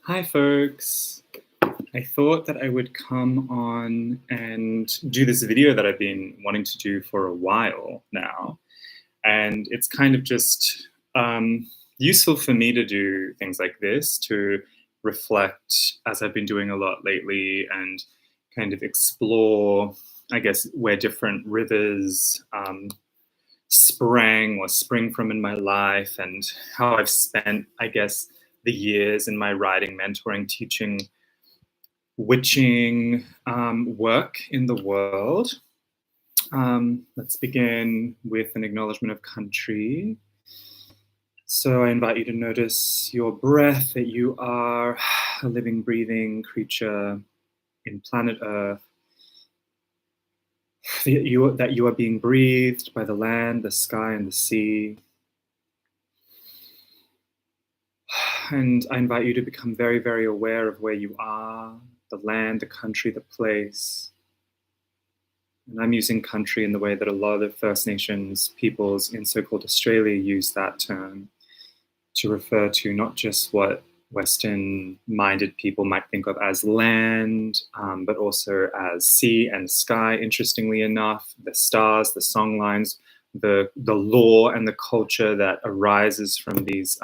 Hi, folks. I thought that I would come on and do this video that I've been wanting to do for a while now. And it's kind of just useful for me to do things like this to reflect, as I've been doing a lot lately, and kind of explore, I guess, where different rivers sprang or spring from in my life, and how I've spent, I guess, the years in my writing, mentoring, teaching, witching work in the world. Let's begin with an acknowledgement of country. So I invite you to notice your breath, that you are a living, breathing creature in planet Earth, that you are being breathed by the land, the sky, and the sea. And I invite you to become very, very aware of where you are, the land, the country, the place. And I'm using country in the way that a lot of First Nations peoples in so-called Australia use that term to refer to not just what Western-minded people might think of as land, but also as sea and sky, interestingly enough, the stars, the songlines, the law and the culture that arises from these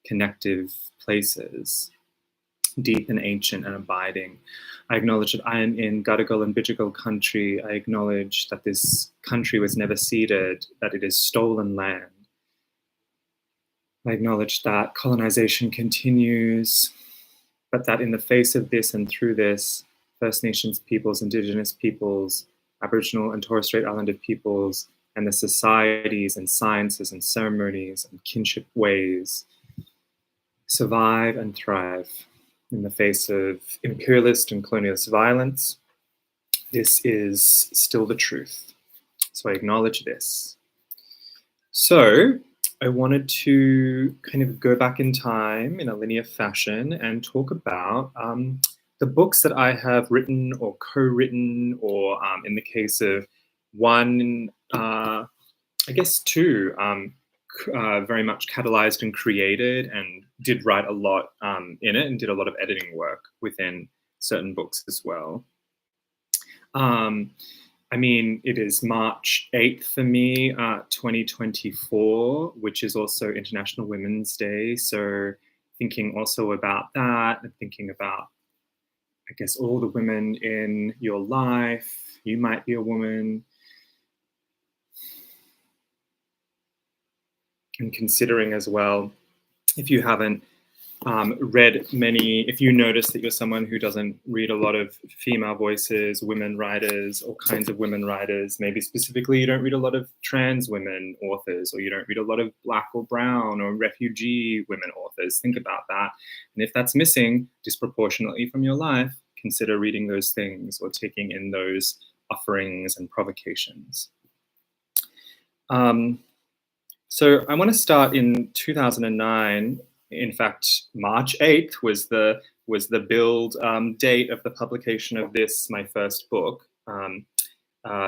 connective places, deep and ancient and abiding. I acknowledge that I am in Gadigal and Bidjigal country. I acknowledge that this country was never ceded, that it is stolen land. I acknowledge that colonization continues, but that in the face of this and through this, First Nations peoples, Indigenous peoples, Aboriginal and Torres Strait Islander peoples, and the societies and sciences and ceremonies and kinship ways survive and thrive in the face of imperialist and colonialist violence. This is still the truth. So I acknowledge this. So I wanted to kind of go back in time in a linear fashion and talk about the books that I have written or co-written, or in the case of one, I guess two, very much catalyzed and created, and did write a lot in it, and did a lot of editing work within certain books as well. I mean, it is March 8th for me, 2024, which is also International Women's Day. So thinking also about that, and thinking about, I guess, all the women in your life. You might be a woman. And considering as well, if you haven't read many, if you notice that you're someone who doesn't read a lot of female voices, women writers, all kinds of women writers, maybe specifically you don't read a lot of trans women authors, or you don't read a lot of Black or brown or refugee women authors, think about that. And if that's missing disproportionately from your life, consider reading those things or taking in those offerings and provocations. So I want to start in 2009. In fact, March 8th was the build date of the publication of this, my first book,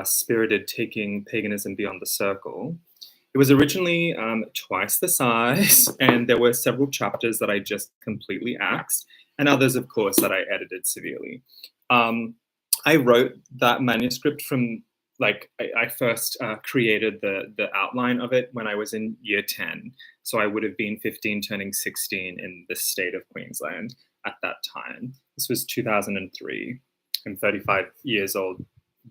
Spirited: Taking Paganism Beyond the Circle. It was originally twice the size, and there were several chapters that I just completely axed, and others, of course, that I edited severely. I wrote that manuscript from, like, I first created the outline of it when I was in year 10. So I would have been 15 turning 16 in the state of Queensland at that time. This was 2003. I'm 35 years old.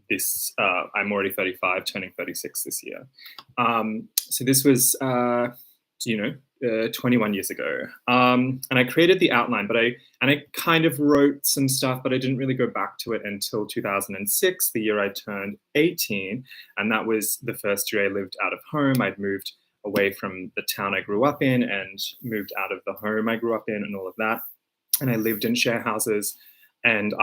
I'm already 35, turning 36 this year. So this was, 21 years ago. And I created the outline, but I kind of wrote some stuff, but I didn't really go back to it until 2006, the year I turned 18. And that was the first year I lived out of home. I'd moved away from the town I grew up in and moved out of the home I grew up in and all of that. And I lived in share houses, and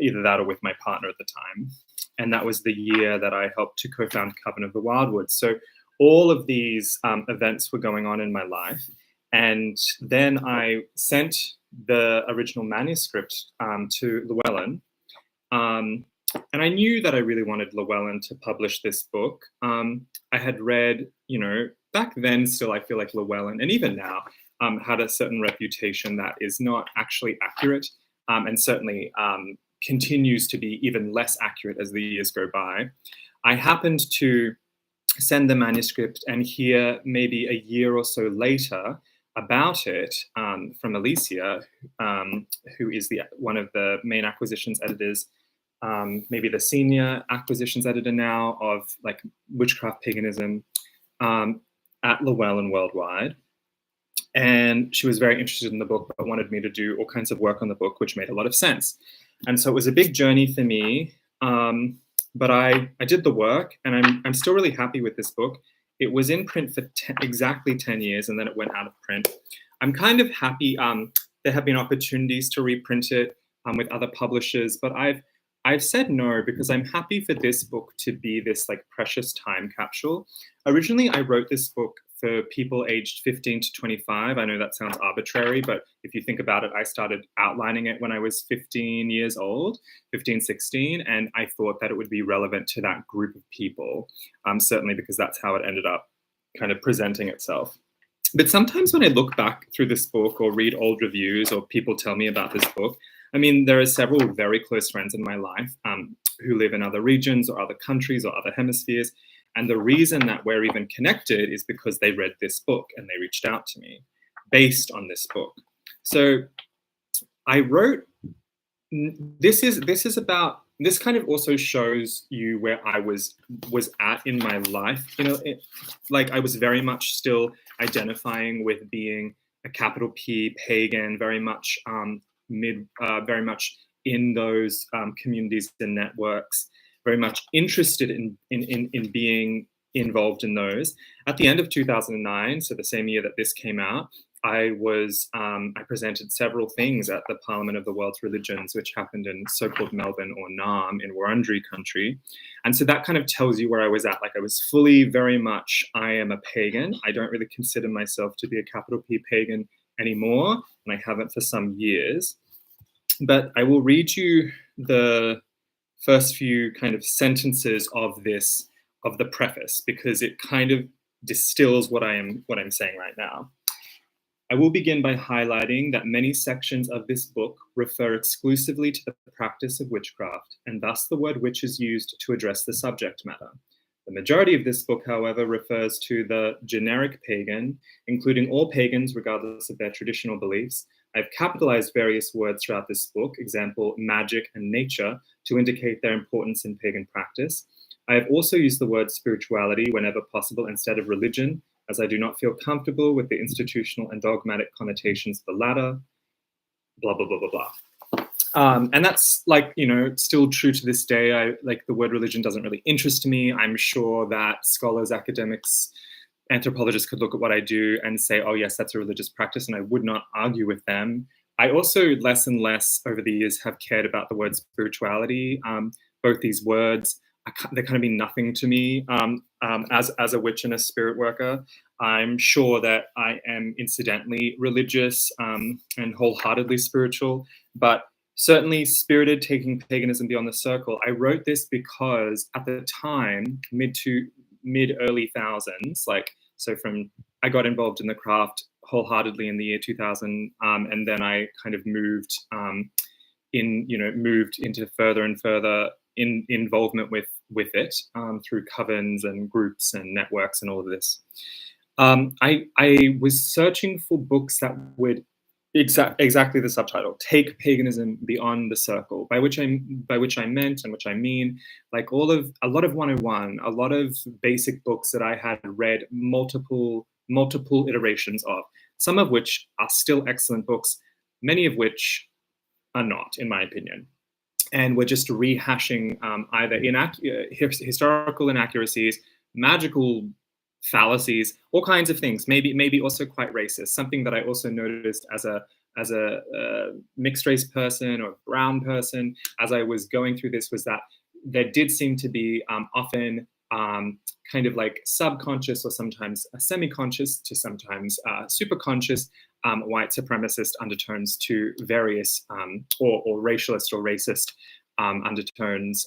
either that or with my partner at the time. And that was the year that I helped to co-found Coven of the Wildwood. So all of these events were going on in my life. And then I sent the original manuscript to Llewellyn. And I knew that I really wanted Llewellyn to publish this book. I had read, back then still, I feel like Llewellyn, and even now, had a certain reputation that is not actually accurate, and certainly continues to be even less accurate as the years go by. I happened to send the manuscript and hear maybe a year or so later about it from Alicia, who is one of the main acquisitions editors, maybe the senior acquisitions editor now of like Witchcraft Paganism at Llewellyn Worldwide. And she was very interested in the book, but wanted me to do all kinds of work on the book, which made a lot of sense. And so it was a big journey for me. But I did the work, and I'm still really happy with this book. It was in print for exactly 10 years, and then it went out of print. I'm kind of happy. There have been opportunities to reprint it with other publishers, but I've said no because I'm happy for this book to be this like precious time capsule. Originally, I wrote this book for people aged 15 to 25. I know that sounds arbitrary, but if you think about it, I started outlining it when I was 15 years old, 15, 16, and I thought that it would be relevant to that group of people, certainly because that's how it ended up kind of presenting itself. But sometimes when I look back through this book or read old reviews or people tell me about this book, I mean, there are several very close friends in my life who live in other regions or other countries or other hemispheres. And the reason that we're even connected is because they read this book and they reached out to me based on this book. So I wrote, this kind of also shows you where I was at in my life. You know, like I was very much still identifying with being a capital P pagan, very much very much in those communities and networks, very much interested in being involved in those. At the end of 2009, so the same year that this came out, I presented several things at the Parliament of the World's Religions, which happened in so-called Melbourne or Naarm in Wurundjeri country. And so that kind of tells you where I was at. Like I was fully very much, I am a pagan. I don't really consider myself to be a capital P pagan anymore, and I haven't for some years. But I will read you the first few kind of sentences of the preface, because it kind of distills what I'm saying right now. I will begin by highlighting that many sections of this book refer exclusively to the practice of witchcraft, and thus the word witch is used to address the subject matter. The majority of this book, however, refers to the generic pagan, including all pagans regardless of their traditional beliefs. I've capitalized various words throughout this book, example, magic and nature, to indicate their importance in pagan practice. I have also used the word spirituality whenever possible instead of religion, as I do not feel comfortable with the institutional and dogmatic connotations of the latter, blah, blah, blah, blah, blah. And that's like, you know, still true to this day. Like the word religion doesn't really interest me. I'm sure that scholars, academics, anthropologists could look at what I do and say, oh yes, that's a religious practice, and I would not argue with them. I also less and less over the years have cared about the word spirituality. Both these words, they kind of mean nothing to me as a witch and a spirit worker. I'm sure that I am incidentally religious and wholeheartedly spiritual, but certainly spirited, taking paganism beyond the circle. I wrote this because at the time, mid-early thousands, I got involved in the craft wholeheartedly in the year 2000, and then I kind of moved into further and further involvement with it through covens and groups and networks and all of this. I was searching for books that would exactly the subtitle, take paganism beyond the circle, by which I meant and which I mean, like a lot of 101, a lot of basic books that I had read multiple iterations of, some of which are still excellent books, many of which are not, in my opinion. And we're just rehashing either historical inaccuracies, magical fallacies, all kinds of things, maybe also quite racist. Something that I also noticed as a mixed race person or brown person as I was going through this was that there did seem to be often kind of like subconscious or sometimes semi-conscious to sometimes super conscious white supremacist undertones to various or racialist or racist undertones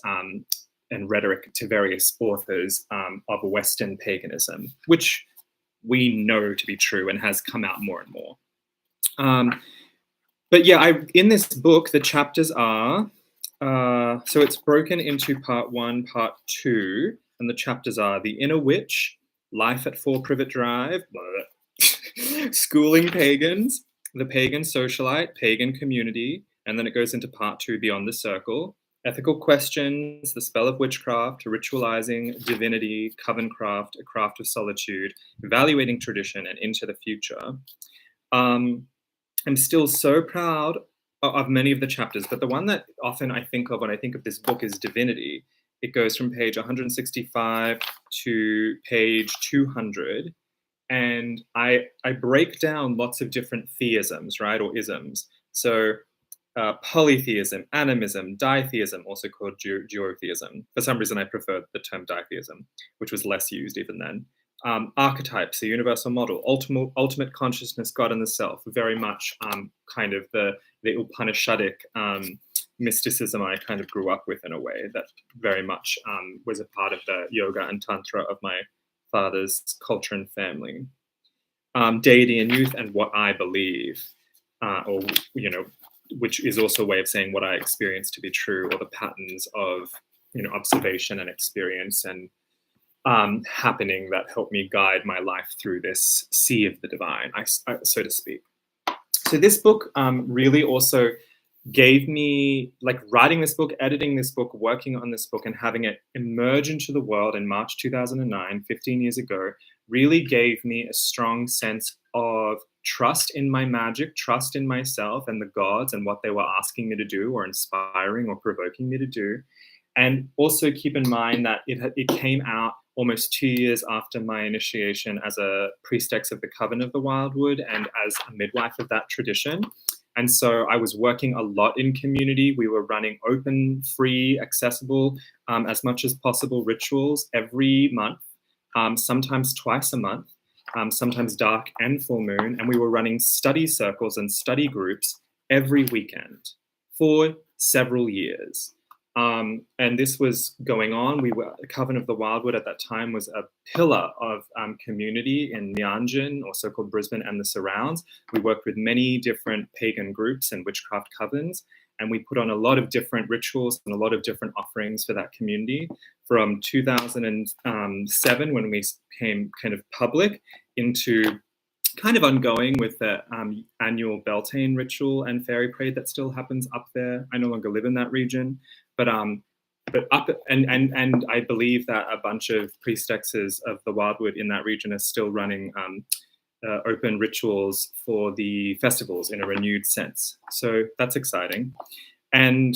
and rhetoric to various authors of Western paganism, which we know to be true and has come out more and more. But yeah, in this book, the chapters are, so it's broken into part 1, part 2, and the chapters are The Inner Witch, Life at 4 Privet Drive, Schooling Pagans, The Pagan Socialite, Pagan Community, and then it goes into part 2, Beyond the Circle, Ethical Questions, The Spell of Witchcraft, Ritualizing, Divinity, Covencraft, A Craft of Solitude, Evaluating Tradition, and Into the Future. I'm still so proud of many of the chapters, but the one that often I think of when I think of this book is Divinity. It goes from page 165 to page 200, and I break down lots of different theisms, right, or isms. So polytheism, animism, ditheism, also called duotheism. For some reason, I prefer the term ditheism, which was less used even then. Archetypes, a universal model, ultimate consciousness, God and the self, very much kind of the Upanishadic mysticism I kind of grew up with in a way that very much was a part of the yoga and tantra of my father's culture and family. Deity and youth and what I believe, or, you know, which is also a way of saying what I experience to be true, or the patterns of, you know, observation and experience and happening that helped me guide my life through this sea of the divine, so to speak. So this book really also gave me, like, writing this book, editing this book, working on this book, and having it emerge into the world in March 2009, 15 years ago, really gave me a strong sense of trust in my magic, trust in myself and the gods and what they were asking me to do or inspiring or provoking me to do. And also keep in mind that it came out almost 2 years after my initiation as a priestess of the Coven of the Wildwood and as a midwife of that tradition. And so I was working a lot in community. We were running open, free, accessible, as much as possible rituals every month, sometimes twice a month, sometimes dark and full moon. And we were running study circles and study groups every weekend for several years. And this was going on. Coven of the Wildwood at that time was a pillar of community in Mianjin, or so-called Brisbane and the surrounds. We worked with many different pagan groups and witchcraft covens, and we put on a lot of different rituals and a lot of different offerings for that community from 2007, when we became kind of public, into kind of ongoing with the annual Beltane ritual and fairy parade that still happens up there. I no longer live in that region, but up and I believe that a bunch of priestesses of the Wildwood in that region are still running open rituals for the festivals in a renewed sense. So that's exciting. And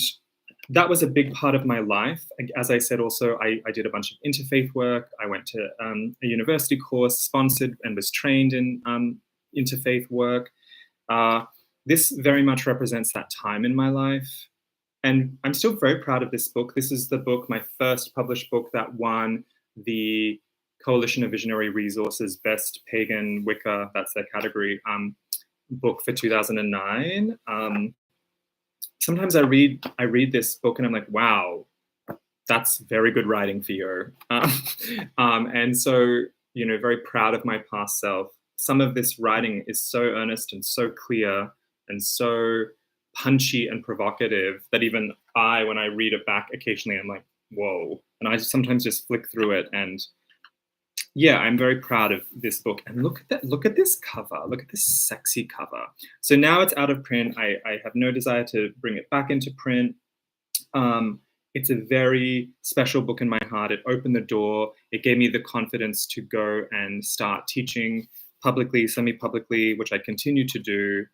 that was a big part of my life. As I said, also, I did a bunch of interfaith work. I went to a university course, sponsored and was trained in interfaith work. This very much represents that time in my life. And I'm still very proud of this book. This is the book, my first published book, that won the Coalition of Visionary Resources Best Pagan Wicca, that's their category, book for 2009. Sometimes I read this book and I'm like, wow, that's very good writing for you. And so, you know, very proud of my past self. Some of this writing is so earnest and so clear and so punchy and provocative that even when I read it back occasionally, I'm like, whoa. And I sometimes just flick through it, and yeah, I'm very proud of this book. And look at this cover. Look at this sexy cover. So now it's out of print. I have no desire to bring it back into print. It's a very special book in my heart. It opened the door. It gave me the confidence to go and start teaching publicly, semi-publicly, which I continue to do.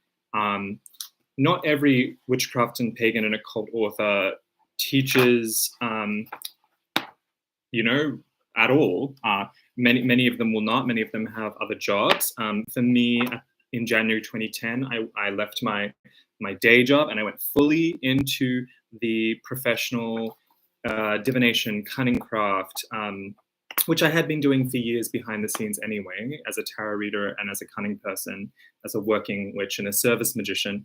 Not every witchcraft and pagan and occult author teaches, you know, at all. Many of them will not. Many of them have other jobs. For me, in January 2010, I left my day job and I went fully into the professional divination, cunning craft, which I had been doing for years behind the scenes anyway, as a tarot reader and as a cunning person, as a working witch and a service magician.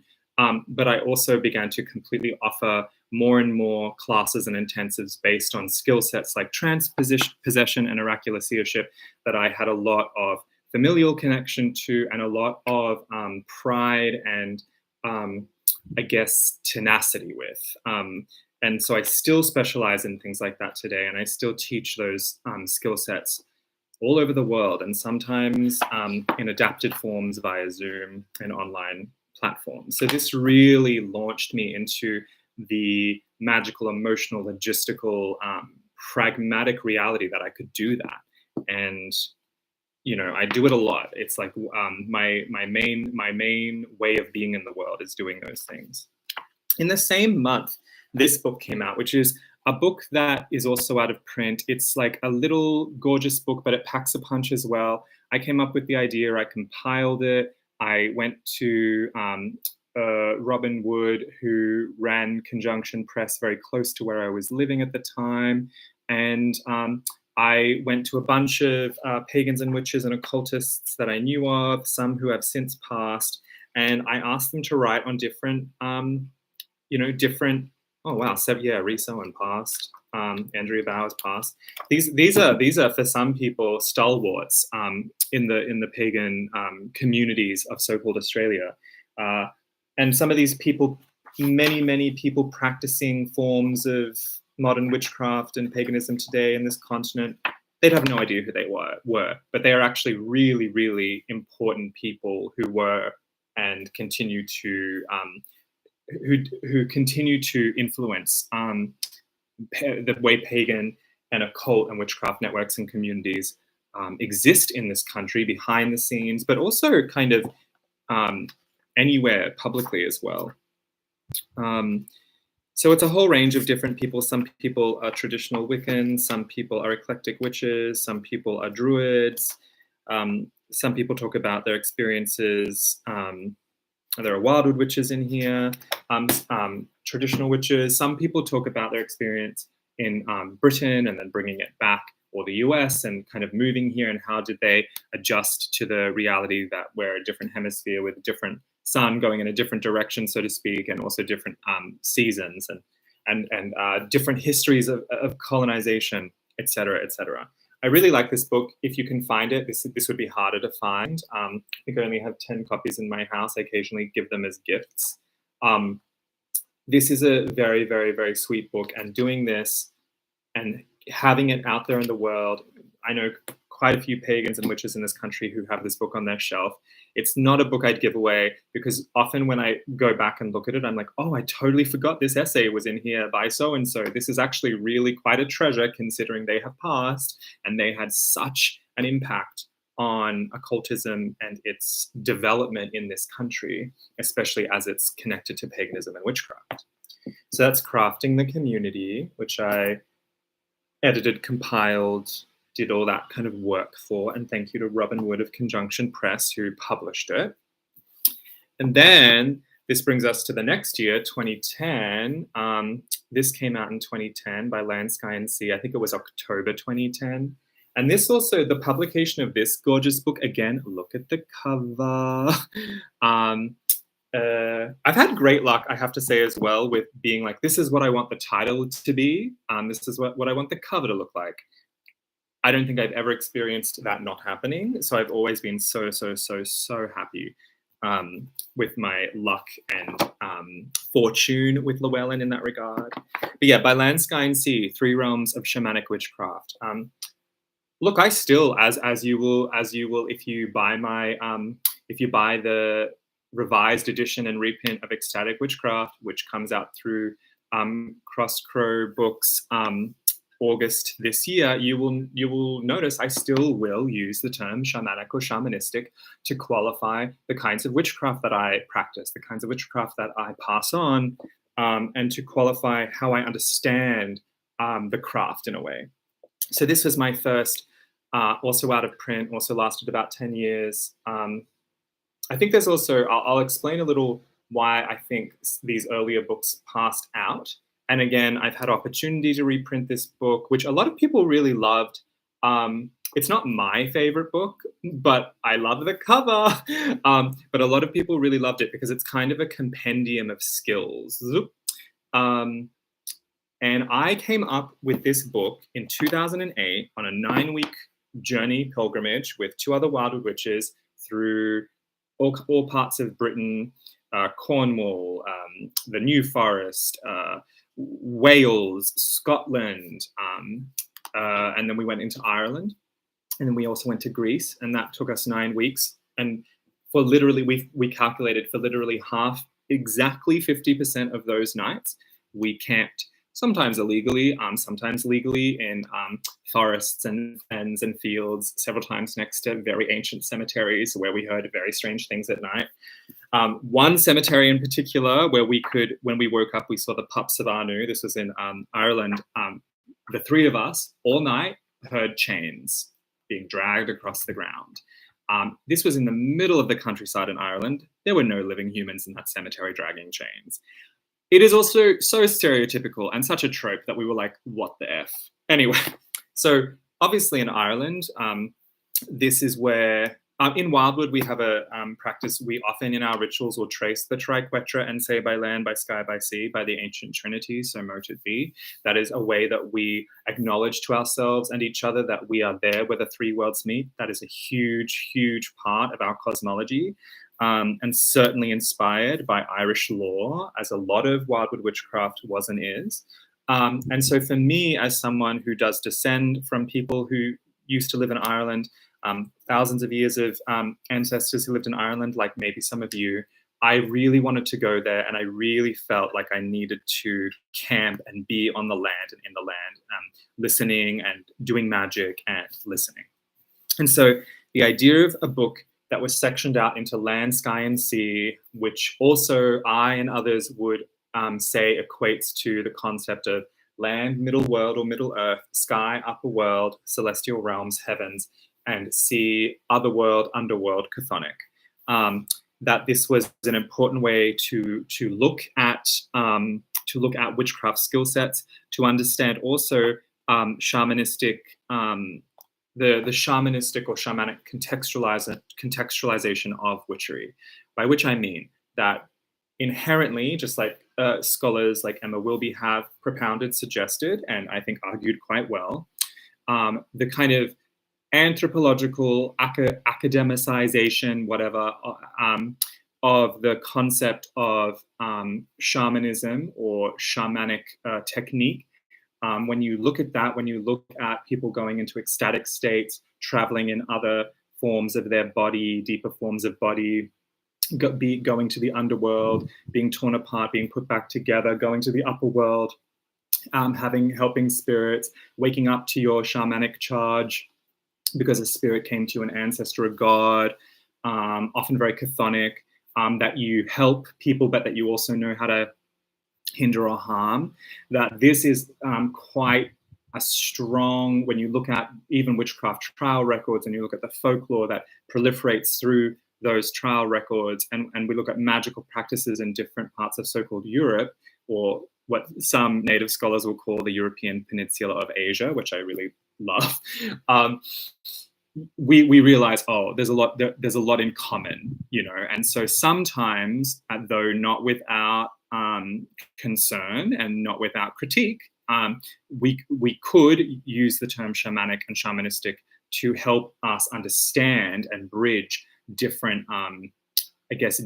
But I also began to completely offer more and more classes and intensives based on skill sets like trance possession and oracular seership that I had a lot of familial connection to, and a lot of pride and I guess tenacity with. And so I still specialize in things like that today, and I still teach those skill sets all over the world, and sometimes in adapted forms via Zoom and online platforms. So this really launched me into the magical, emotional, logistical, pragmatic reality that I could do that. And I do it a lot. It's like my main way of being in the world is doing those things. In the same month, this book came out, which is a book that is also out of print. It's like a little gorgeous book, but it packs a punch as well. I came up with the idea, I compiled it. I went to Robin Wood, who ran Conjunction Press very close to where I was living at the time. And I went to a bunch of pagans and witches and occultists that I knew of, some who have since passed, and I asked them to write on different, oh wow, Reese Owen passed, Andrea Bowers passed. These are for some people stalwarts in the pagan communities of so-called Australia, and some of these people, many people practicing forms of modern witchcraft and paganism today in this continent, they'd have no idea who they were, but they are actually really, really important people who were and continue to who continue to influence the way pagan and occult and witchcraft networks and communities exist in this country behind the scenes, but also kind of anywhere publicly as well. So it's a whole range of different people. Some people are traditional Wiccans, some people are eclectic witches, some people are druids. Some people talk about their experiences. There are wildwood witches in here, traditional witches. Some people talk about their experience in Britain and then bringing it back, or the US, and kind of moving here, and how did they adjust to the reality that we're a different hemisphere with a different sun going in a different direction, so to speak, and also different seasons and different histories of colonization, et cetera, et cetera. I really like this book. If you can find it, this would be harder to find. I think I only have 10 copies in my house. I occasionally give them as gifts. This is a very, very, very sweet book, and doing this and having it out there in the world, I know quite a few pagans and witches in this country who have this book on their shelf. It's not a book I'd give away, because often when I go back and look at it, I'm like, oh, I totally forgot this essay was in here by so-and-so. This is actually really quite a treasure, considering they have passed and they had such an impact on occultism and its development in this country, especially as it's connected to paganism and witchcraft. So that's Crafting the Community, which I edited, compiled, did all that kind of work for, and thank you to Robin Wood of Conjunction Press who published it. And then this brings us to the next year, 2010. This came out in 2010 by Land, Sky and Sea. I think it was October 2010. And this also, the publication of this gorgeous book, again, look at the cover. I've had great luck, I have to say as well, with being like, this is what I want the title to be. This is what I want the cover to look like. I don't think I've ever experienced that not happening. So I've always been so happy with my luck and fortune with Llewellyn in that regard. But yeah, By Land, Sky and Sea, 3 Realms of Shamanic Witchcraft. Look, I still, as you will, if you buy the revised edition and reprint of Ecstatic Witchcraft, which comes out through Cross Crow Books, August this year, you will notice I still will use the term shamanic or shamanistic to qualify the kinds of witchcraft that I practice, the kinds of witchcraft that I pass on, and to qualify how I understand the craft in a way. So this was my first, also out of print, also lasted about 10 years. I think there's also, I'll explain a little why I think these earlier books passed out. And again, I've had opportunity to reprint this book, which a lot of people really loved. It's not my favorite book, but I love the cover. But a lot of people really loved it because it's kind of a compendium of skills. And I came up with this book in 2008 on a 9-week journey, pilgrimage, with 2 other wildwood witches through all parts of Britain, Cornwall, the New Forest, Wales, Scotland, and then we went into Ireland, and then we also went to Greece, and that took us 9 weeks. And for literally, we calculated for literally half, exactly 50% of those nights, we camped, sometimes illegally, sometimes legally, in forests and fens and fields, several times next to very ancient cemeteries where we heard very strange things at night. One cemetery in particular where when we woke up, we saw the pups of Anu. This was in Ireland. The 3 of us all night heard chains being dragged across the ground. This was in the middle of the countryside in Ireland. There were no living humans in that cemetery dragging chains. It is also so stereotypical and such a trope that we were like, what the F? Anyway, so obviously in Ireland, this is where, in Wildwood, we have a practice. We often in our rituals will trace the triquetra and say by land, by sky, by sea, by the ancient trinity, so mote it be. That is a way that we acknowledge to ourselves and each other that we are there where the 3 worlds meet. That is a huge, huge part of our cosmology. And certainly inspired by Irish law, as a lot of Wildwood witchcraft was and is. And so for me, as someone who does descend from people who used to live in Ireland, thousands of years of ancestors who lived in Ireland, like maybe some of you, I really wanted to go there, and I really felt like I needed to camp and be on the land and in the land, listening and doing magic and listening. And so the idea of a book that was sectioned out into land, sky, and sea, which also I and others would say equates to the concept of land, middle world or middle earth, sky, upper world, celestial realms, heavens, and sea, other world, underworld, chthonic. That this was an important way to look at witchcraft skill sets, to understand also shamanistic. The shamanistic or shamanic contextualization of witchery, by which I mean that inherently, just like scholars like Emma Wilby have propounded, suggested, and I think argued quite well, the kind of anthropological academicization, whatever, of the concept of shamanism or shamanic technique. When you look at that, when you look at people going into ecstatic states, traveling in other forms of their body, deeper forms of body, going to the underworld, being torn apart, being put back together, going to the upper world, helping spirits, waking up to your shamanic charge because a spirit came to you, an ancestor, a god, often very chthonic, that you help people, but that you also know how to hinder or harm, that this is quite a strong, when you look at even witchcraft trial records and you look at the folklore that proliferates through those trial records, and we look at magical practices in different parts of so-called Europe, or what some native scholars will call the European peninsula of Asia, which I really love. We realize, oh, there's a lot in common, and so sometimes, though not without concern and not without critique, we could use the term shamanic and shamanistic to help us understand and bridge different,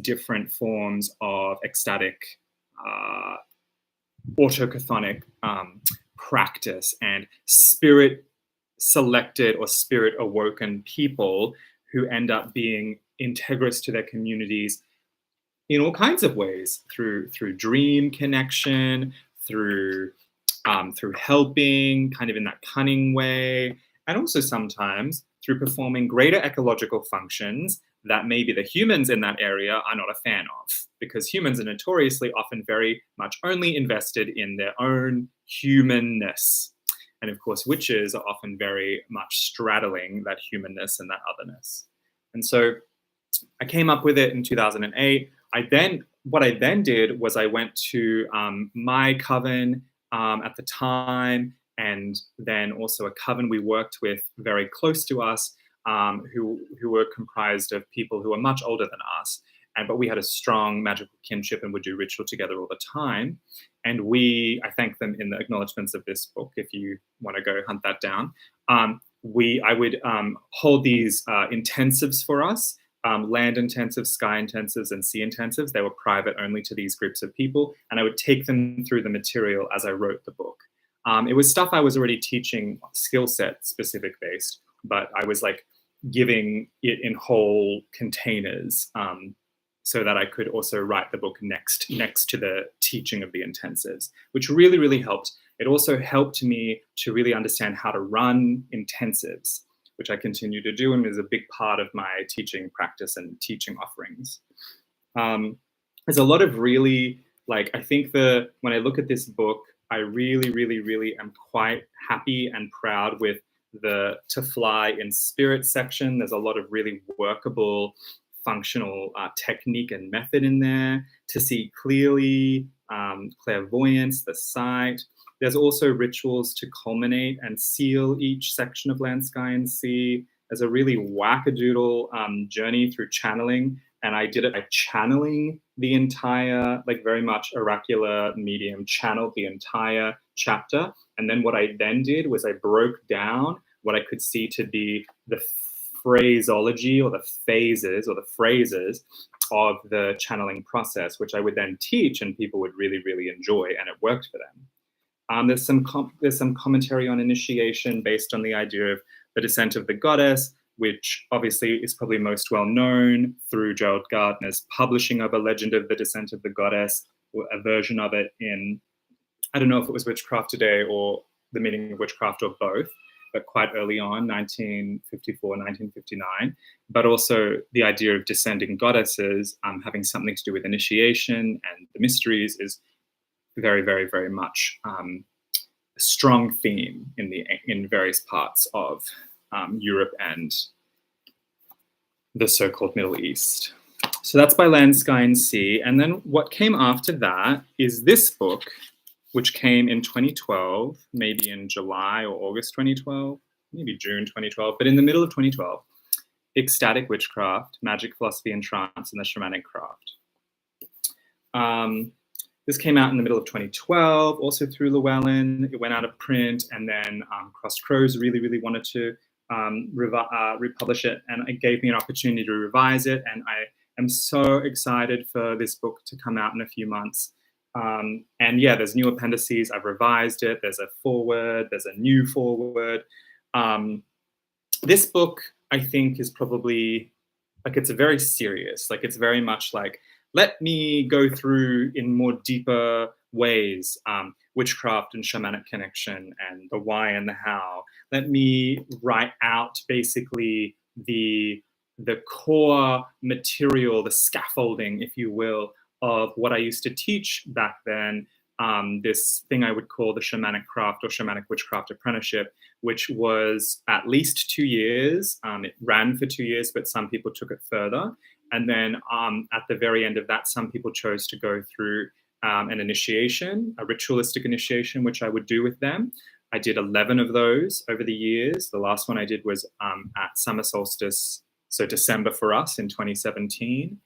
different forms of ecstatic, autochthonic practice and spirit selected or spirit awoken people who end up being integrous to their communities in all kinds of ways, through dream connection, through helping, kind of in that cunning way, and also sometimes through performing greater ecological functions that maybe the humans in that area are not a fan of, because humans are notoriously often very much only invested in their own humanness. And of course, witches are often very much straddling that humanness and that otherness. And so I came up with it in 2008. What I then did was I went to my coven at the time, and then also a coven we worked with very close to us, who were comprised of people who were much older than us, but we had a strong magical kinship and would do ritual together all the time. And I thank them in the acknowledgements of this book, if you want to go hunt that down. I would hold these intensives for us, land intensives, sky intensives, and sea intensives. They were private only to these groups of people, and I would take them through the material as I wrote the book. It was stuff I was already teaching, skill set specific based, but I was like giving it in whole containers, so that I could also write the book next to the teaching of the intensives, which really, really helped. It also helped me to really understand how to run intensives, which I continue to do and is a big part of my teaching practice and teaching offerings. There's a lot of really, like, I think when I look at this book, I really, really, really am quite happy and proud with the To Fly in Spirit section. There's a lot of really workable, functional technique and method in there. To See Clearly, clairvoyance, the sight. There's also rituals to culminate and seal each section of Land, Sky, and Sea. There's a really wackadoodle journey through channeling. And I did it by channeling the entire, like very much oracular medium, channeled the entire chapter. And then what I then did was I broke down what I could see to be the phraseology or the phases or the phrases of the channeling process, which I would then teach and people would really, really enjoy, and it worked for them. There's some commentary on initiation based on the idea of the descent of the goddess, which obviously is probably most well known through Gerald Gardner's publishing of A Legend of the Descent of the Goddess, or a version of it in, I don't know if it was Witchcraft Today or The Meaning of Witchcraft or both, but quite early on, 1954, 1959. But also the idea of descending goddesses having something to do with initiation and the mysteries is very, very, very much a strong theme in various parts of Europe and the so-called Middle East. So that's by Land, Sky, and Sea. And then what came after that is this book, which came in 2012, maybe in July or August 2012, maybe June 2012, but in the middle of 2012, Ecstatic Witchcraft, Magic, Philosophy, and Trance, and the Shamanic Craft. This came out in the middle of 2012, also through Llewellyn. It went out of print, and then Crossed Crows really, really wanted to republish it, and it gave me an opportunity to revise it, and I am so excited for this book to come out in a few months. And yeah, there's new appendices. I've revised it. There's a foreword. There's a new foreword. This book, I think, is probably, like, it's a very serious, like, it's very much like, let me go through in more deeper ways witchcraft and shamanic connection and the why and the how. Let me write out basically the core material, the scaffolding, if you will, of what I used to teach back then, this thing I would call the shamanic craft or shamanic witchcraft apprenticeship, which was at least 2 years. It ran for 2 years, but some people took it further. And then at the very end of that, some people chose to go through an initiation, a ritualistic initiation, which I would do with them. I did 11 of those over the years. The last one I did was at summer solstice, so December for us in 2017.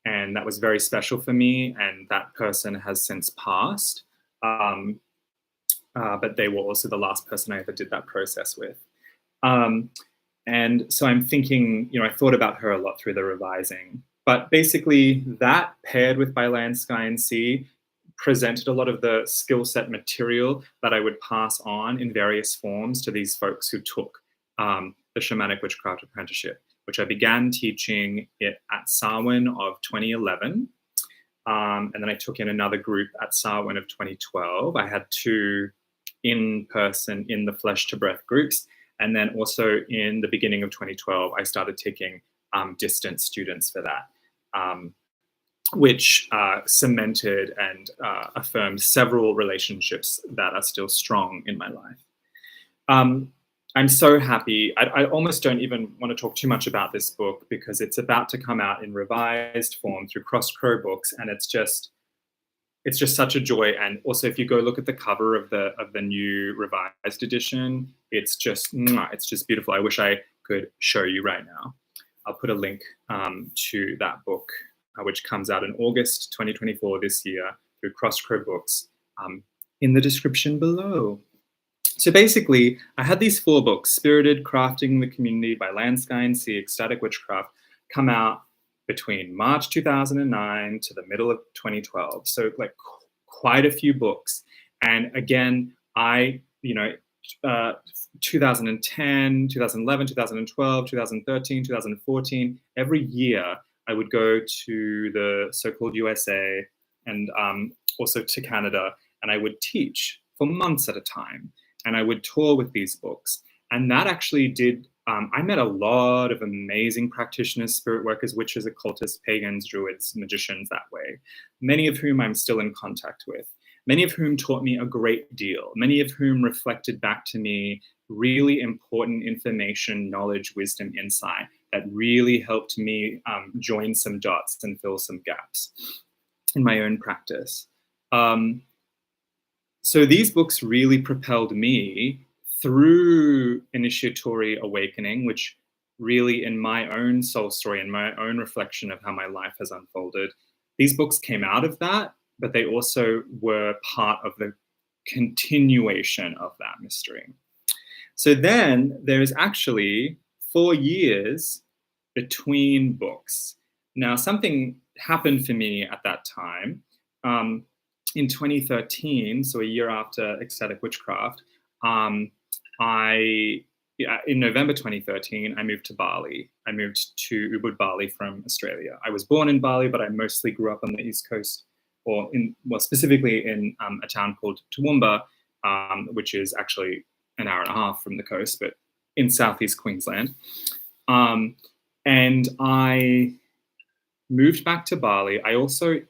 And that was very special for me, and that person has since passed. But they were also the last person I ever did that process with. And so I'm thinking, I thought about her a lot through the revising. But basically that paired with By Land, Sky, and Sea presented a lot of the skill set material that I would pass on in various forms to these folks who took the Shamanic Witchcraft Apprenticeship, which I began teaching it at Samhain of 2011. And then I took in another group at Samhain of 2012. I had 2 in-person, in the flesh to breath groups. And then also in the beginning of 2012, I started taking distance students for that, which cemented and affirmed several relationships that are still strong in my life. I'm so happy. I almost don't even want to talk too much about this book because it's about to come out in revised form through Crossed Crow Books, and it's just such a joy. And also, if you go look at the cover of the new revised edition, it's just beautiful. I wish I could show you right now. I'll put a link to that book, which comes out in August 2024 this year through Crossed Crow Books, in the description below. So basically, I had these 4 books: Spirited, Crafting the Community by Land, Sky, and Sea, Ecstatic Witchcraft, come out between March 2009 to the middle of 2012. So like quite a few books. And again, I, 2010, 2011, 2012, 2013, 2014, every year I would go to the so-called USA and also to Canada, and I would teach for months at a time. And I would tour with these books. And that actually did, I met a lot of amazing practitioners, spirit workers, witches, occultists, pagans, druids, magicians that way, many of whom I'm still in contact with, many of whom taught me a great deal, many of whom reflected back to me really important information, knowledge, wisdom, insight that really helped me join some dots and fill some gaps in my own practice. So these books really propelled me through initiatory awakening, which really, in my own soul story and my own reflection of how my life has unfolded, these books came out of that, but they also were part of the continuation of that mystery. So then there's actually 4 years between books. Now, something happened for me at that time. In 2013, so a year after Ecstatic Witchcraft, in November 2013, I moved to Bali. I moved to Ubud, Bali from Australia. I was born in Bali, but I mostly grew up on the East Coast, or specifically in a town called Toowoomba, which is actually an hour and a half from the coast, but in Southeast Queensland. And I moved back to Bali. I also,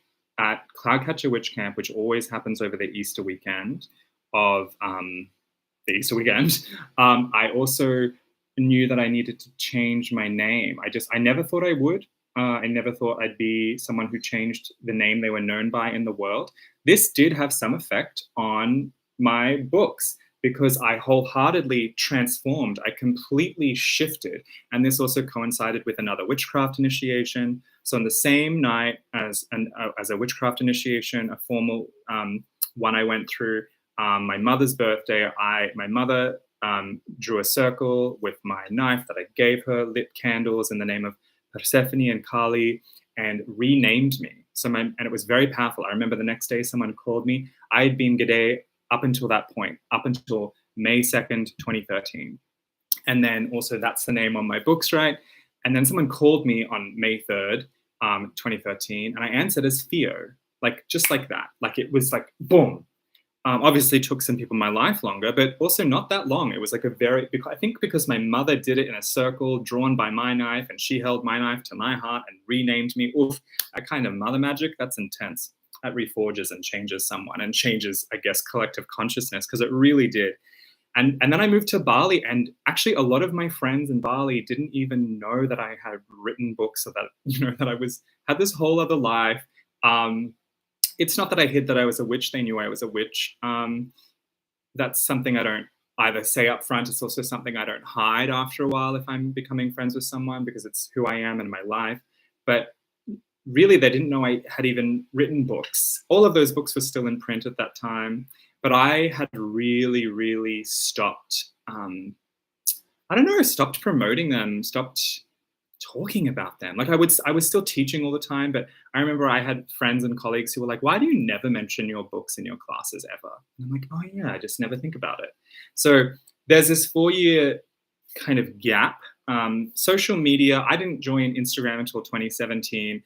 at Cloudcatcher Witch Camp, which always happens over the Easter weekend of I also knew that I needed to change my name. I never thought I would. I never thought I'd be someone who changed the name they were known by in the world. This did have some effect on my books because I wholeheartedly transformed. I completely shifted. And this also coincided with another witchcraft initiation. So on the same night as a witchcraft initiation, a formal one I went through, my mother's birthday, my mother drew a circle with my knife that I gave her, lit candles in the name of Persephone and Kali, and renamed me. And it was very powerful. I remember the next day someone called me. I had been Gede up until that point, up until May 2nd, 2013. And then also that's the name on my books, right? And then someone called me on May 3rd, 2013, and I answered as Theo, like just like that. Like it was like, boom. Obviously took some people in my life longer, but also not that long. It was like I think because my mother did it in a circle drawn by my knife, and she held my knife to my heart and renamed me. Oof, that kind of mother magic, that's intense. That reforges and changes someone and changes, I guess, collective consciousness, because it really did. And then I moved to Bali, and actually a lot of my friends in Bali didn't even know that I had written books, or that, that I had this whole other life. It's not that I hid that I was a witch. They knew I was a witch. That's something I don't either say up front. It's also something I don't hide after a while if I'm becoming friends with someone, because it's who I am in my life. But really, they didn't know I had even written books. All of those books were still in print at that time. But I had really, really stopped, stopped promoting them, stopped talking about them. Like I was still teaching all the time, but I remember I had friends and colleagues who were like, why do you never mention your books in your classes ever? And I'm like, oh yeah, I just never think about it. So there's this 4-year kind of gap. Social media, I didn't join Instagram until 2017.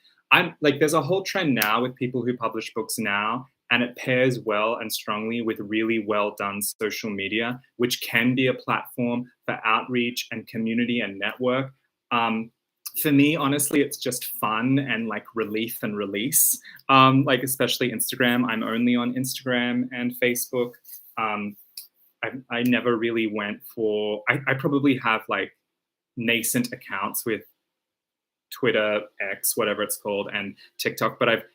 There's a whole trend now with people who publish books now, and it pairs well and strongly with really well done social media, which can be a platform for outreach and community and network. For me, honestly, it's just fun and like relief and release. Especially Instagram. I'm only on Instagram and Facebook. I never really went for, I probably have like nascent accounts with Twitter, X, whatever it's called, and TikTok, but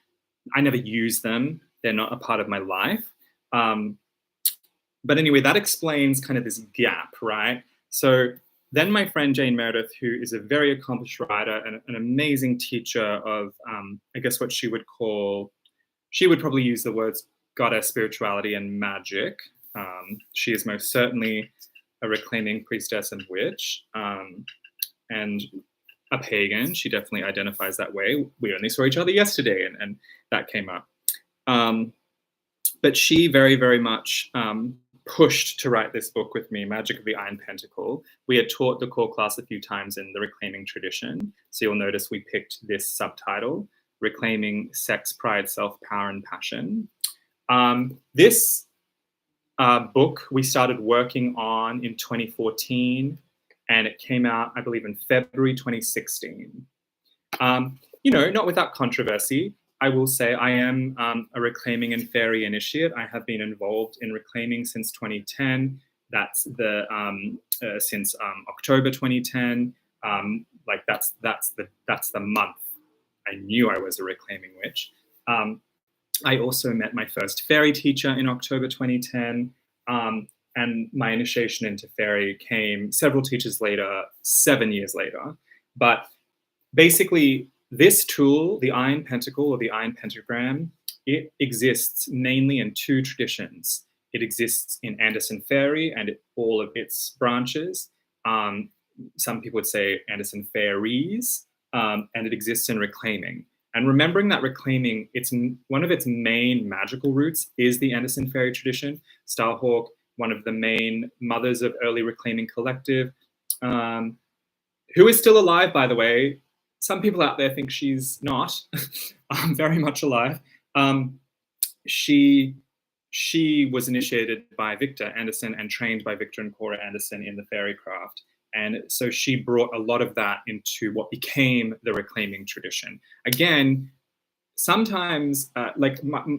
I never use them. They're not a part of my life. But anyway, that explains kind of this gap, right? So then my friend Jane Meredith, who is a very accomplished writer and an amazing teacher of, I guess she would probably use the words goddess, spirituality, and magic. She is most certainly a reclaiming priestess and witch, and a pagan. She definitely identifies that way. We only saw each other yesterday, and that came up. But she very, very much pushed to write this book with me, Magic of the Iron Pentacle. We had taught the core class a few times in the reclaiming tradition. So you'll notice we picked this subtitle, Reclaiming Sex, Pride, Self-Power, and Passion. This book we started working on in 2014, and it came out, I believe, in February 2016. Not without controversy. I will say I am a reclaiming and fairy initiate. I have been involved in reclaiming since 2010. That's since October 2010. That's the month I knew I was a reclaiming witch. I also met my first fairy teacher in October 2010, and my initiation into fairy came several teachers later, 7 years later. But basically, this tool, the Iron Pentacle or the Iron Pentagram, it exists mainly in two traditions. It exists in Anderson Fairy and all of its branches. Some people would say Anderson Fairies, and it exists in reclaiming. And remembering that reclaiming, one of its main magical roots is the Anderson Fairy tradition. Starhawk, one of the main mothers of early reclaiming collective, who is still alive, by the way. Some people out there think she's not. Very much alive. She was initiated by Victor Anderson and trained by Victor and Cora Anderson in the fairy craft. And so she brought a lot of that into what became the reclaiming tradition. Again, sometimes,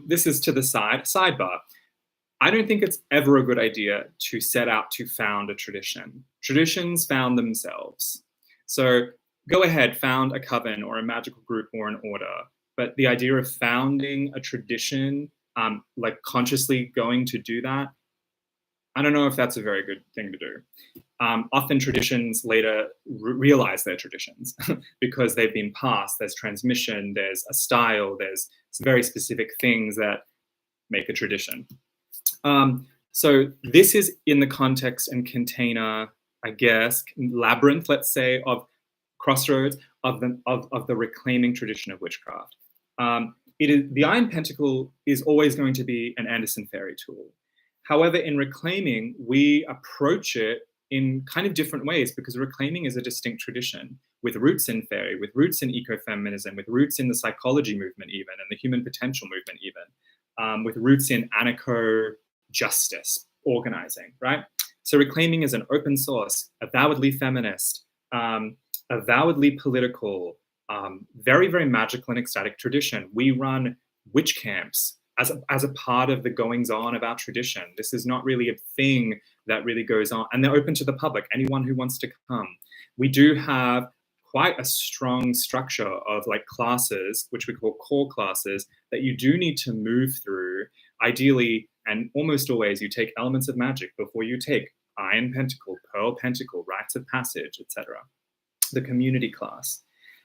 this is to the sidebar. I don't think it's ever a good idea to set out to found a tradition. Traditions found themselves. So go ahead, found a coven or a magical group or an order. But the idea of founding a tradition, consciously going to do that, I don't know if that's a very good thing to do. Often traditions later realize they're traditions because they've been passed. There's transmission, there's a style, there's very specific things that make a tradition. So this is in the context and container, I guess, labyrinth, let's say, of crossroads of the reclaiming tradition of witchcraft. The Iron Pentacle is always going to be an Anderson Fairy tool. However, in reclaiming, we approach it in kind of different ways because reclaiming is a distinct tradition with roots in fairy, with roots in ecofeminism, with roots in the psychology movement even, and the human potential movement even, with roots in anarcho-justice organizing, right? So reclaiming is an open source, avowedly feminist, avowedly political, very, very magical and ecstatic tradition. We run witch camps as a part of the goings on of our tradition. This is not really a thing that really goes on, and they're open to the public, anyone who wants to come. We do have quite a strong structure of classes, which we call core classes, that you do need to move through. Ideally, and almost always, you take elements of magic before you take Iron Pentacle, Pearl Pentacle, Rites of Passage, etc. The community class.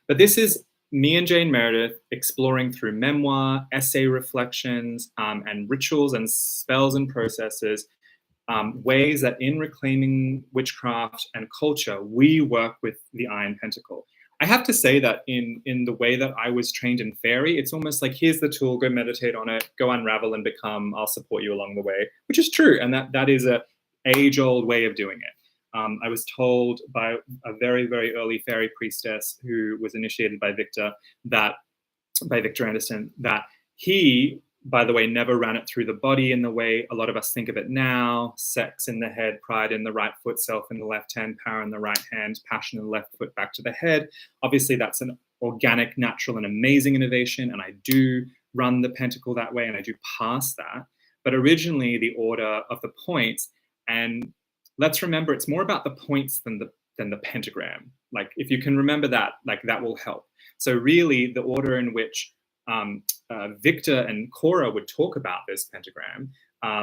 But this is me and Jane Meredith exploring through memoir, essay reflections, and rituals and spells and processes, ways that in reclaiming witchcraft and culture, we work with the Iron Pentacle. I have to say that in the way that I was trained in fairy, it's almost like, here's the tool, go meditate on it, go unravel and become, I'll support you along the way, which is true. And that is a age-old way of doing it. I was told by a very, very early fairy priestess who was initiated by Victor Anderson, that he, by the way, never ran it through the body in the way a lot of us think of it now: sex in the head, pride in the right foot, self in the left hand, power in the right hand, passion in the left foot, back to the head. Obviously, that's an organic, natural, and amazing innovation, and I do run the pentacle that way, and I do pass that. But originally, the order of the points, and let's remember, it's more about the points than the pentagram. If you can remember that, that will help. So really, the order in which Victor and Cora would talk about this pentagram,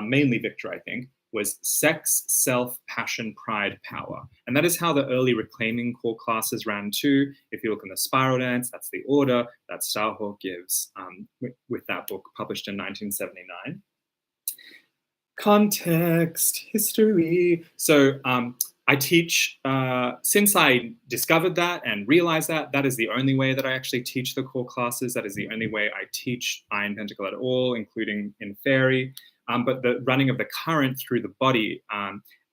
mainly Victor, I think, was sex, self, passion, pride, power. And that is how the early reclaiming core classes ran too. If you look in the spiral dance, that's the order that Starhawk gives with that book published in 1979. Context, history. So I teach, since I discovered that and realized that, that is the only way that I actually teach the core classes. That is the only way I teach Iron Pentacle at all, including in Fairy. But the running of the current through the body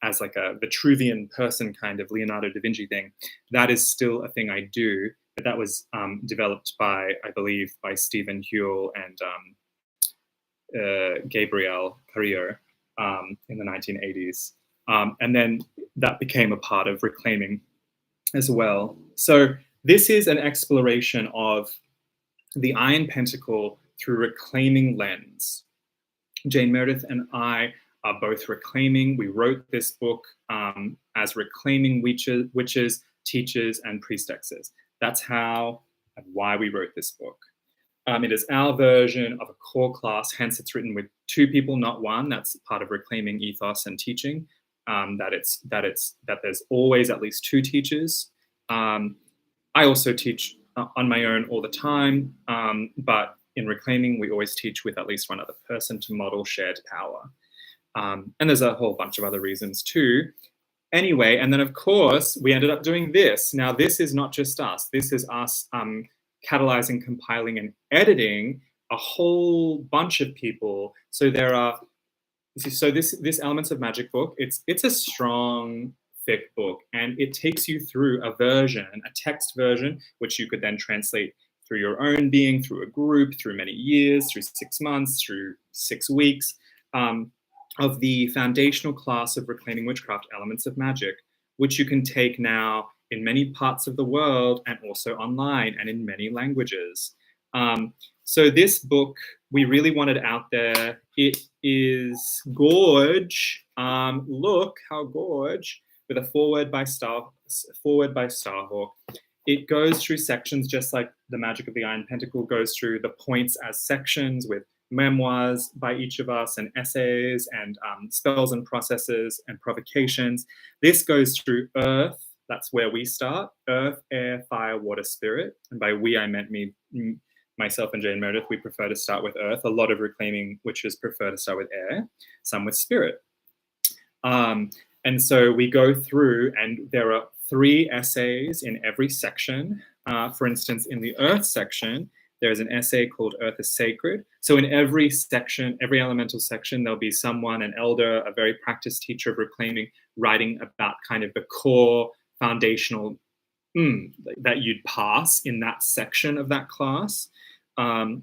as like a Vitruvian person kind of Leonardo da Vinci thing, that is still a thing I do. But that was developed by, I believe, by Stephen Hewell and Gabriel Carrillo in the 1980s. And then that became a part of reclaiming as well. So this is an exploration of the Iron Pentacle through reclaiming lens. Jane Meredith and I are both reclaiming. We wrote this book as reclaiming witches, teachers, and priestesses. That's how and why we wrote this book. It is our version of a core class, hence it's written with two people, not one. That's part of reclaiming ethos and teaching. That there's always at least two teachers. I also teach on my own all the time, but in reclaiming, we always teach with at least one other person to model shared power. And there's a whole bunch of other reasons too. Anyway, and then of course, we ended up doing this. Now, this is not just us. This is us catalyzing, compiling, and editing a whole bunch of people. So there are, so this Elements of Magic book, it's a strong, thick book, and it takes you through a version, a text version, which you could then translate through your own being, through a group, through many years, through 6 months, through 6 weeks, of the foundational class of Reclaiming Witchcraft, Elements of Magic, which you can take now in many parts of the world and also online and in many languages. So this book, we really wanted out there. It is gorge. Look how gorge, with a foreword by Starhawk. It goes through sections just like the Magic of the Iron Pentacle goes through the points as sections with memoirs by each of us and essays and spells and processes and provocations. This goes through Earth. That's where we start. Earth, air, fire, water, spirit. And by we, I meant me, myself and Jane Meredith. We prefer to start with Earth. A lot of reclaiming witches prefer to start with air, some with spirit. And so we go through, and there are 3 essays in every section. For instance, in the Earth section, there's an essay called Earth is Sacred. So in every section, every elemental section, there'll be someone, an elder, a very practiced teacher of reclaiming, writing about kind of the core foundational that you'd pass in that section of that class.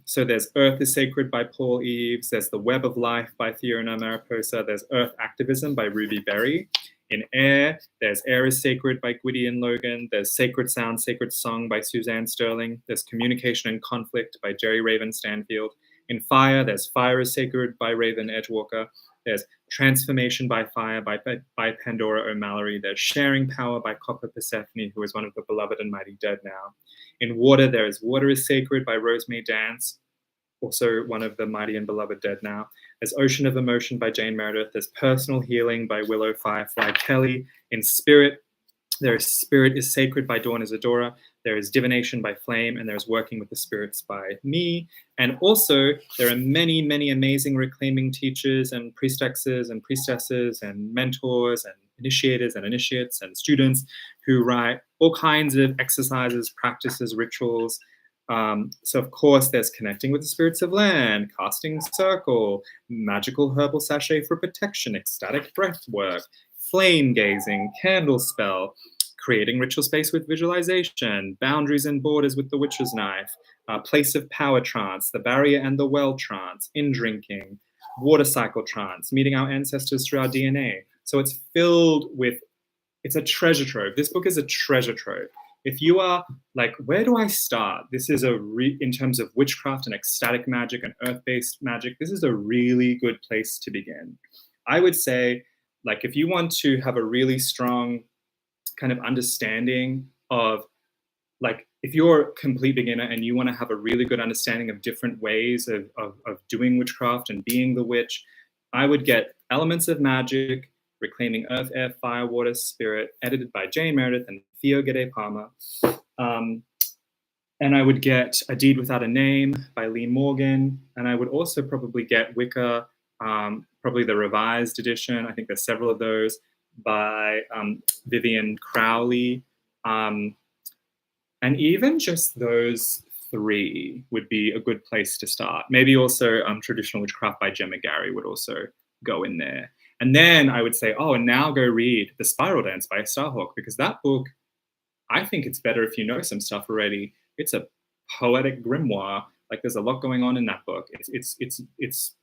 So there's Earth is Sacred by Paul Eves. There's The Web of Life by Fiona Mariposa. There's Earth Activism by Ruby Berry. In Air, there's Air is Sacred by Gwydion Logan. There's Sacred Sound, Sacred Song by Suzanne Sterling. There's Communication and Conflict by Jerry Raven Stanfield. In Fire, there's Fire is Sacred by Raven Edgewalker. There's Transformation by Fire by Pandora O'Mallory. There's Sharing Power by Copper Persephone, who is one of the beloved and mighty dead now. In Water, there is Water is Sacred by Rosemary Dance, also one of the mighty and beloved dead now. There's Ocean of Emotion by Jane Meredith. There's Personal Healing by Willow Firefly Kelly. In Spirit, there is Spirit is Sacred by Dawn Isadora. There is Divination by Flame, and there's Working with the Spirits by me. And also, there are many, many amazing reclaiming teachers and priestesses and mentors and initiators and initiates and students who write all kinds of exercises, practices, rituals. So of course there's Connecting with the Spirits of Land, Casting Circle, Magical Herbal Sachet for Protection, Ecstatic Breath Work, Flame Gazing, Candle Spell, Creating Ritual Space with Visualization, Boundaries and Borders with the Witch's Knife, Place of Power Trance, The Barrier and the Well Trance, In Drinking, Water Cycle Trance, Meeting Our Ancestors Through Our DNA. So it's filled with, it's a treasure trove. This book is a treasure trove. If you are like, where do I start? This is in terms of witchcraft and ecstatic magic and earth-based magic, this is a really good place to begin. I would say, like, if you want to have a really strong kind of understanding of, like, if you're a complete beginner and you want to have a really good understanding of different ways of doing witchcraft and being the witch, I would get Elements of Magic, Reclaiming Earth, Air, Fire, Water, Spirit, edited by Jane Meredith and Theo Gede Parma. And I would get A Deed Without a Name by Lee Morgan. And I would also probably get Wicca, probably the revised edition. I think there's several of those by Vivian Crowley. And even just those three would be a good place to start. Maybe also Traditional Witchcraft by Gemma Gary would also go in there. And then I would say, oh, and now go read The Spiral Dance by Starhawk, because that book, I think it's better if you know some stuff already. It's a poetic grimoire. Like there's a lot going on in that book. It's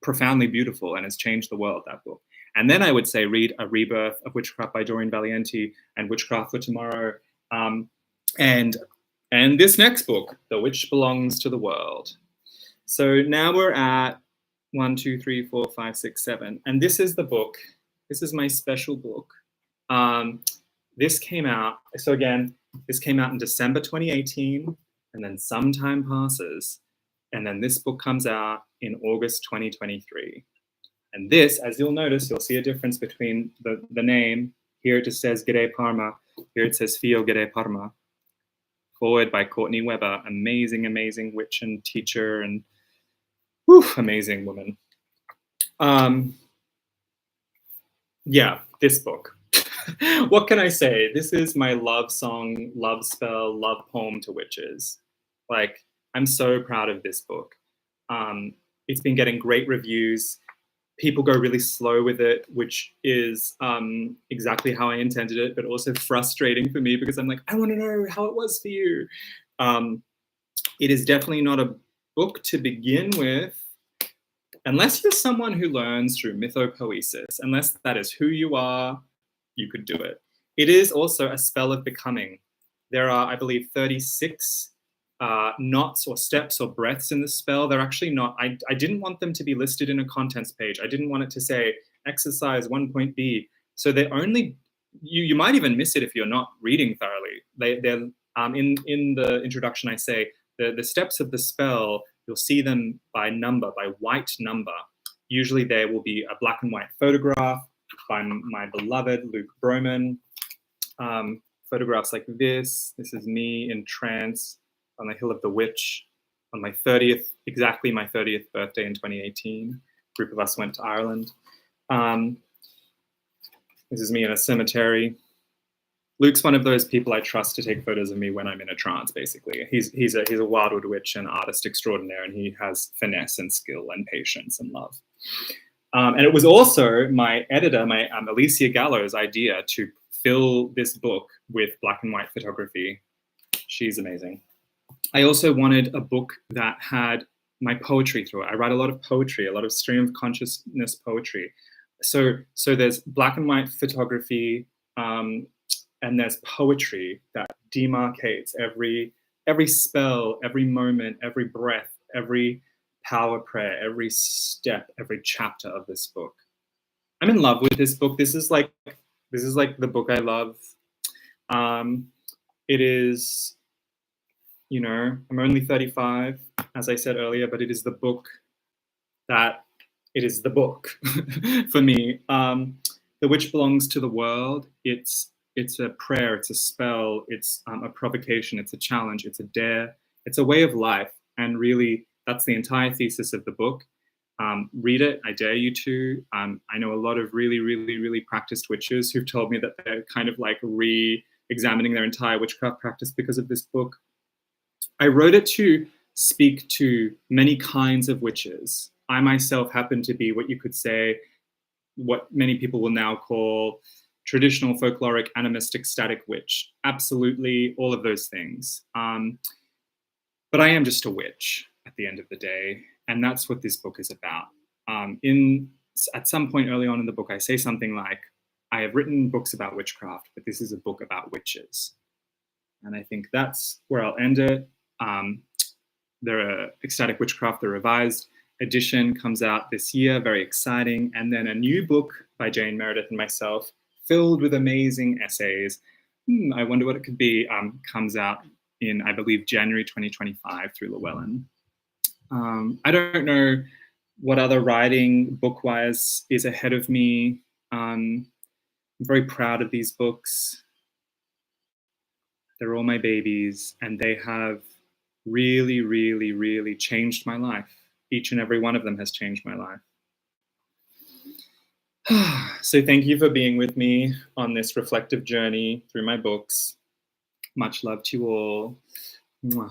profoundly beautiful and has changed the world, that book. And then I would say read A Rebirth of Witchcraft by Doreen Valiente and Witchcraft for Tomorrow. And this next book, The Witch Belongs to the World. So now we're at 1, 2, 3, 4, 5, 6, 7. And this is the book. This is my special book. This came out, so again, this came out in December 2018, and then some time passes, and then this book comes out in August 2023. And this, as you'll notice, you'll see a difference between the name. Here it just says Gede Parma. Here it says Fio Gede Parma. Forward by Courtney Weber. Amazing, amazing witch and teacher and amazing woman. Yeah, this book. What can I say? This is my love song, love spell, love poem to witches. Like, I'm so proud of this book. It's been getting great reviews. People go really slow with it, which is exactly how I intended it, but also frustrating for me because I'm like, I want to know how it was for you. It is definitely not a book to begin with, unless you're someone who learns through mythopoesis, unless that is who you are, you could do it. It is also a spell of becoming. There are, I believe, 36 knots or steps or breaths in the spell. They're actually not, I didn't want them to be listed in a contents page. I didn't want it to say exercise 1.B. So they're only, you might even miss it if you're not reading thoroughly. They're in the introduction, I say, the steps of the spell, you'll see them by number, by white number. Usually there will be a black and white photograph by my beloved Luke Broman. Photographs like this. This is me in trance on the Hill of the Witch on my 30th, exactly my 30th birthday in 2018. A group of us went to Ireland. This is me in a cemetery. Luke's one of those people I trust to take photos of me when I'm in a trance, basically. He's a wildwood witch and artist extraordinaire, and he has finesse and skill and patience and love. And it was also my editor, my Alicia Gallo's idea to fill this book with black and white photography. She's amazing. I also wanted a book that had my poetry through it. I write a lot of poetry, a lot of stream of consciousness poetry. So there's black and white photography, and there's poetry that demarcates every spell, every moment, every breath, every power prayer, every step, every chapter of this book. I'm in love with this book. This is like the book I love. It is, you know, I'm only 35, as I said earlier, but it is the book that, it is the book for me. The Witch Belongs to the World. It's a prayer, it's a spell, it's a provocation, it's a challenge, it's a dare, it's a way of life. And really, that's the entire thesis of the book. Read it, I dare you to. I know a lot of really, really, really practiced witches who've told me that they're kind of like re-examining their entire witchcraft practice because of this book. I wrote it to speak to many kinds of witches. I myself happen to be what you could say, what many people will now call traditional, folkloric, animistic, static witch. Absolutely, all of those things. But I am just a witch at the end of the day, and that's what this book is about. At some point early on in the book, I say something like, I have written books about witchcraft, but this is a book about witches. And I think that's where I'll end it. The Ecstatic Witchcraft, the revised edition, comes out this year, very exciting. And then a new book by Jane Meredith and myself, filled with amazing essays. I wonder what it could be, comes out in, I believe, January 2025 through Llewellyn. I don't know what other writing book-wise is ahead of me. I'm very proud of these books. They're all my babies, and they have really, really, really changed my life. Each and every one of them has changed my life. So thank you for being with me on this reflective journey through my books. Much love to you all. Mwah.